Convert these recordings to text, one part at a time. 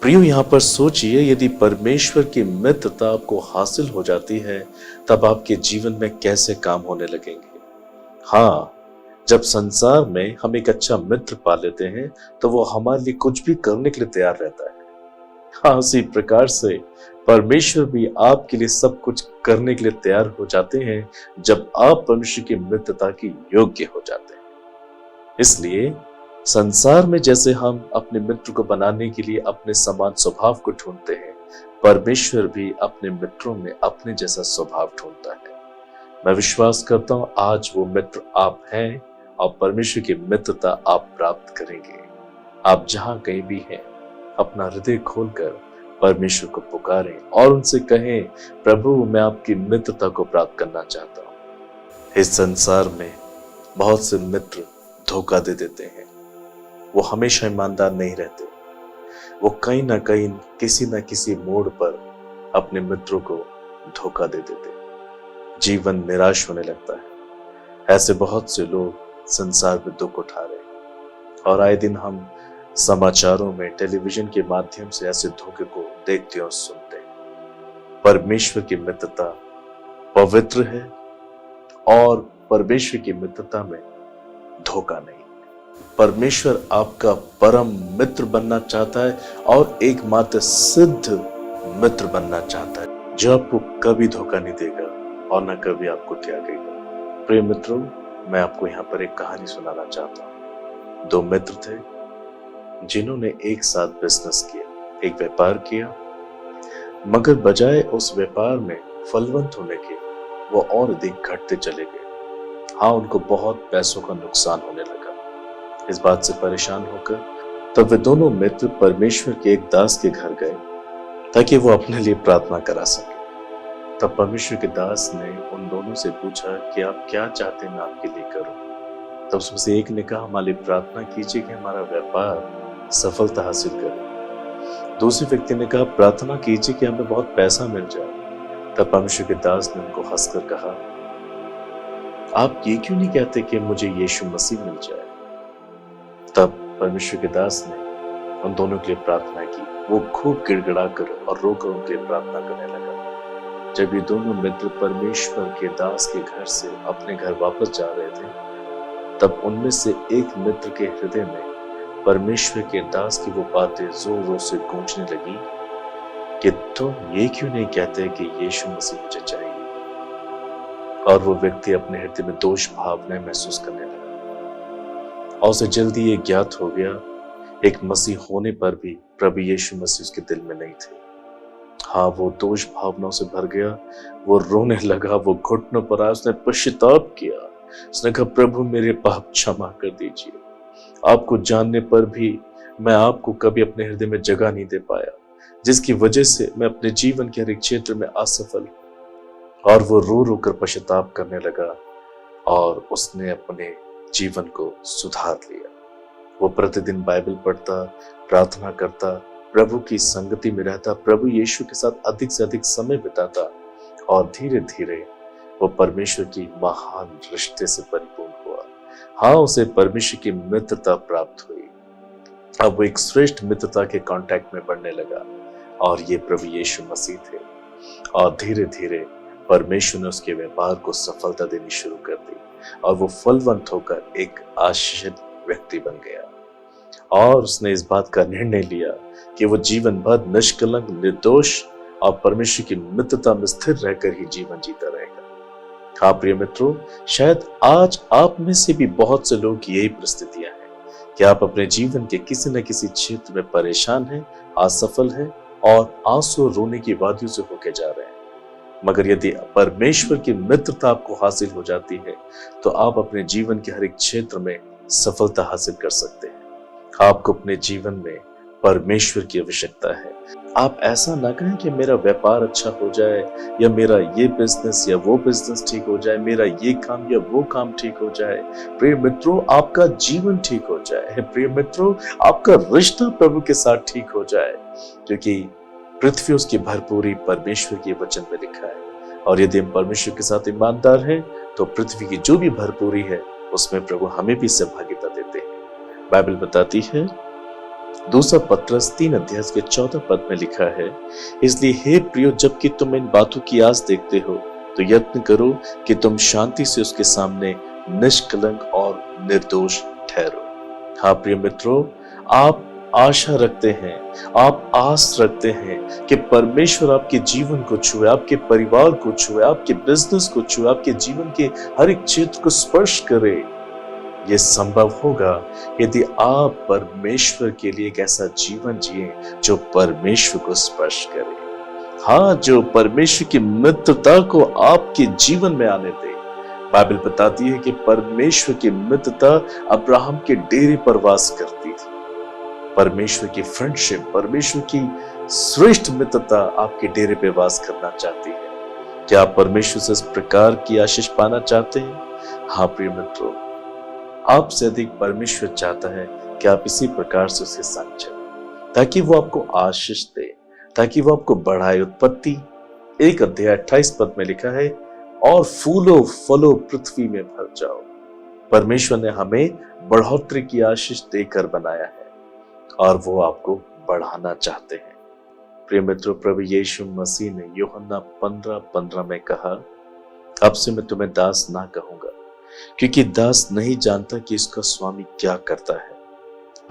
प्रियो, यहाँ पर सोचिए, यदि परमेश्वर की मित्रता आपको हासिल हो जाती है तब आपके जीवन में कैसे काम होने लगेंगे। हाँ, जब संसार में हम एक अच्छा मित्र पा लेते हैं तो वो हमारे लिए कुछ भी करने के लिए तैयार रहता है। हाँ, उसी प्रकार से परमेश्वर भी आपके लिए सब कुछ करने के लिए तैयार हो जाते हैं जब आप परमेश्वर की मित्रता के योग्य हो जाते हैं। इसलिए संसार में जैसे हम अपने मित्र को बनाने के लिए अपने समान स्वभाव को ढूंढते हैं, परमेश्वर भी अपने मित्रों में अपने जैसा स्वभाव ढूंढता है। मैं विश्वास करता हूं आज वो मित्र आप हैं और परमेश्वर की मित्रता आप प्राप्त करेंगे। आप जहां कहीं भी हैं, अपना हृदय खोलकर परमेश्वर को पुकारें और उनसे कहें, प्रभु मैं आपकी मित्रता को प्राप्त करना चाहता हूं। इस संसार में बहुत से मित्र धोखा दे देते हैं। वो हमेशा ईमानदार नहीं रहते। वो कहीं ना कहीं किसी न किसी मोड़ पर अपने मित्रों को धोखा दे देते हैं। जीवन निराश होने लगता है। ऐसे बहुत से लोग संसार में दुख उठा रहे हैं और आए दिन हम समाचारों में, टेलीविजन के माध्यम से ऐसे धोखे को देखते और सुनते हैं। परमेश्वर की मित्रता पवित्र है और परमेश्वर की मित्रता में धोखा नहीं। परमेश्वर आपका परम मित्र बनना चाहता है और एकमात्र सिद्ध मित्र बनना चाहता है, जो आपको कभी धोखा नहीं देगा और न कभी आपको त्यागेगा। प्रिय मित्रों, मैं आपको यहाँ पर एक कहानी सुनाना चाहता हूँ। दो मित्र थे जिन्होंने एक साथ बिजनेस किया, एक व्यापार किया, मगर बजाय उस व्यापार में फलवंत होने के वो और अधिक घटते चले गए। हाँ, उनको बहुत पैसों का नुकसान होने लगा। इस बात से परेशान होकर तब वे दोनों मित्र परमेश्वर के एक दास के घर गए ताकि वो अपने लिए प्रार्थना करा सके। तब परमेश्वर के दास ने उन दोनों से पूछा कि आप क्या चाहते हैं मैं आपके लिए करूं। तब उसमें से एक ने कहा, हमारे लिए प्रार्थना कीजिए कि हमारा व्यापार सफलता हासिल करे। दूसरे व्यक्ति ने कहा, प्रार्थना कीजिए कि हमें बहुत पैसा मिल जाए। तब परमेश्वर के दास ने उनको हंसकर कहा, आप ये क्यों नहीं कहते कि मुझे यीशु मसीह मिल जाए। तब परमेश्वर के दास ने उन दोनों के लिए प्रार्थना की। वो खूब गिड़गिड़ाकर और रोकर उनके लिए प्रार्थना करने लगा। जब ये दोनों मित्र परमेश्वर के दास के घर से अपने घर वापस जा रहे थे, तब उनमें से एक मित्र के हृदय में परमेश्वर के दास की वो बातें जोर जोर से गूंजने लगी कि तुम ये क्यों नहीं कहते कि यीशु मसीह मुझे चाहिए। और वो व्यक्ति अपने हृदय में दोष भावनाएं महसूस करने लगा और उसे जल्दी ये ज्ञात हो गया, एक मसीह होने पर भी प्रभु यीशु मसीह उसके दिल में नहीं थे। हाँ, वो दोष भावनाओं से भर गया। वो रोने लगा, वो घुटनों पर आया, उसने पश्चाताप किया। उसने कहा, प्रभु मेरे पाप क्षमा कर दीजिए। आपको जानने पर भी मैं आपको कभी अपने हृदय में जगह नहीं दे पाया, जिसकी वजह से मैं अपने जीवन के हर एक क्षेत्र में असफल हूं। और वो रो रो कर पश्चाताप करने लगा और उसने अपने जीवन को सुधार लिया। वो प्रतिदिन बाइबल पढ़ता, प्रार्थना करता, प्रभु की संगति में रहता, प्रभु यीशु के साथ अधिक से अधिक समय बिताता और धीरे धीरे वो परमेश्वर की महान रिश्ते से परिपूर्ण हुआ। हाँ, उसे परमेश्वर की मित्रता प्राप्त हुई। अब वो एक श्रेष्ठ मित्रता के कांटेक्ट में बढ़ने लगा और ये प्रभु यीशु मसीह थे। और धीरे धीरे परमेश्वर ने उसके व्यापार को सफलता देनी शुरू कर दी और वो फलवंत होकर एक आशीषित व्यक्ति बन गया। और उसने इस बात का निर्णय लिया कि वो जीवन भर निष्कलंक, निर्दोष और परमेश्वर की मित्रता में स्थिर रहकर ही जीवन जीता रहेगा। हाँ प्रिय मित्रों, शायद आज आप में से भी बहुत से लोग की यही परिस्थितियां हैं कि आप अपने जीवन के किसी न किसी क्षेत्र में परेशान हैं, असफल हैं और आंसू रोने की वादियों से होके जा रहे हैं। मगर यदि परमेश्वर की मित्रता आपको हासिल हो जाती है तो आप अपने जीवन के हर एक क्षेत्र में सफलता हासिल कर सकते हैं। आपको अपने जीवन में परमेश्वर की आवश्यकता है। आप ऐसा ना कहें कि मेरा व्यापार अच्छा हो जाए या मेरा ये बिजनेस या वो बिजनेस ठीक हो जाए, मेरा ये काम या वो काम ठीक हो जाए। प्रिय मित्रों, आपका जीवन ठीक हो जाए। प्रिय मित्रों, आपका रिश्ता प्रभु के साथ ठीक हो जाए, क्योंकि पृथ्वी उसकी भरपूरी परमेश्वर के वचन में लिखा है। और यदि हम परमेश्वर के साथ ईमानदार हैं तो पृथ्वी की जो भी भरपूरी है उसमें प्रभु हमें भी सहभागिता देते हैं। बाइबल बताती है दूसरा पत्रस 3 अध्याय के 14 पद में लिखा है, इसलिए हे प्रियो, जबकि तुम इन बातों की आस देखते हो तो यत्न करो कि तुम शांति से उसके सामने निष्कलंक और निर्दोष ठहरो। हाँ प्रिय मित्रों, आप आशा रखते हैं, आप आस रखते हैं कि परमेश्वर आपके जीवन को छुए, आपके परिवार को छुए, आपके बिजनेस को छुए, आपके जीवन के हर एक क्षेत्र को स्पर्श करे। यह संभव होगा यदि आप परमेश्वर के लिए एक ऐसा जीवन जिए जो परमेश्वर को स्पर्श करे। हाँ, जो परमेश्वर की मित्रता को आपके जीवन में आने दे। बाइबल बताती है कि परमेश्वर की मित्रता अब्राहम के डेरे पर वास करती थी। परमेश्वर की फ्रेंडशिप, परमेश्वर की श्रेष्ठ मित्रता आपके डेरे पे वास करना चाहती है। क्या आप परमेश्वर से इस प्रकार की आशीष पाना चाहते हैं? हाँ प्रिय मित्रों, आपसे अधिक परमेश्वर चाहता है कि आप इसी प्रकार से उसके संग चलें, ताकि वो आपको आशीष दे, ताकि वो आपको बढ़ाए। उत्पत्ति 1 अध्याय 28 पद में लिखा है, और फूलो फलो पृथ्वी में भर जाओ। परमेश्वर ने हमें बढ़ोतरी की आशीष देकर बनाया है और वो आपको बढ़ाना चाहते हैं। प्रिय मित्रों, प्रभु यीशु मसीह ने यूहन्ना 15:15 में कहा, अब से मैं तुम्हें दास ना कहूंगा, क्योंकि दास नहीं जानता कि इसका स्वामी क्या करता है,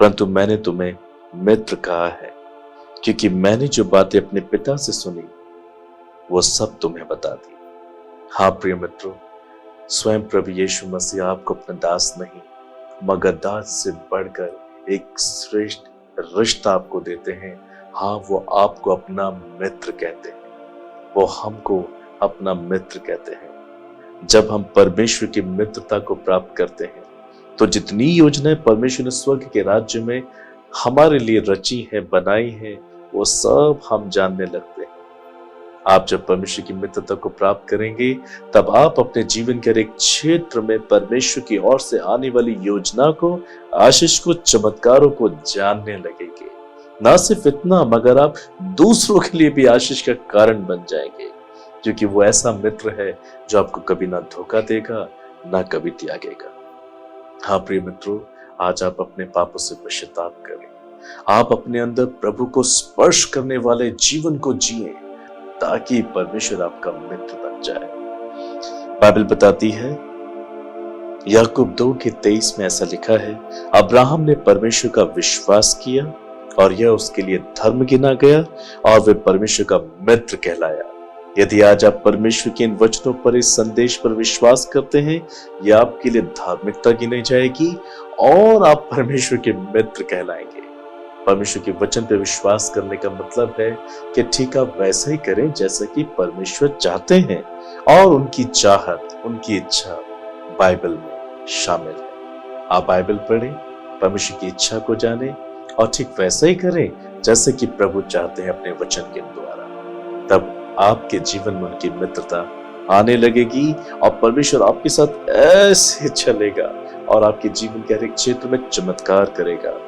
परंतु मैंने तुम्हें मित्र कहा है, क्योंकि मैंने जो बातें अपने पिता से सुनी वो सब तुम्हें बता दी। हाँ प्रिय मित्रों, स्वयं प्रभु यीशु मसीह आपको अपना दास नहीं मगर दास से बढ़कर एक श्रेष्ठ रिश्ता आपको देते हैं। हाँ, वो आपको अपना मित्र कहते हैं, वो हमको अपना मित्र कहते हैं। जब हम परमेश्वर की मित्रता को प्राप्त करते हैं तो जितनी योजनाएं परमेश्वर ने स्वर्ग के राज्य में हमारे लिए रची है, बनाई है, वो सब हम जानने लगते हैं। आप जब परमेश्वर की मित्रता को प्राप्त करेंगे तब आप अपने जीवन के हर एक क्षेत्र में परमेश्वर की ओर से आने वाली योजना को, आशीष को, चमत्कारों को जानने लगेंगे। ना सिर्फ इतना, मगर आप दूसरों के लिए भी आशीष का कारण बन जाएंगे, क्योंकि वो ऐसा मित्र है जो आपको कभी ना धोखा देगा, ना कभी त्यागेगा। हाँ प्रिय मित्रों, आज आप अपने पापों से पश्चाताप करें। आप अपने अंदर प्रभु को स्पर्श करने वाले जीवन को जिए, ताकि परमेश्वर आपका मित्र बन जाए। बाइबल बताती है, याकूब 2:23 में ऐसा लिखा है, अब्राहम ने परमेश्वर का विश्वास किया और यह उसके लिए धर्म गिना गया और वे परमेश्वर का मित्र कहलाया। यदि आज आप परमेश्वर के इन वचनों पर, इस संदेश पर विश्वास करते हैं, यह आपके लिए धार्मिकता गिनी जाएगी और आप परमेश्वर के मित्र कहलाएंगे। परमेश्वर के वचन पर विश्वास करने का मतलब है कि ठीक आप वैसा ही करें जैसा कि परमेश्वर चाहते हैं, और उनकी चाहत, उनकी इच्छा बाइबल में शामिल है। आप बाइबल पढ़ें, परमेश्वर की इच्छा को जानें और ठीक वैसा ही करें जैसे कि प्रभु चाहते हैं अपने वचन के द्वारा। तब आपके जीवन में उनकी मित्रता आने लगेगी और परमेश्वर आपके साथ ऐसे चलेगा और आपके जीवन के हर एक क्षेत्र में चमत्कार करेगा।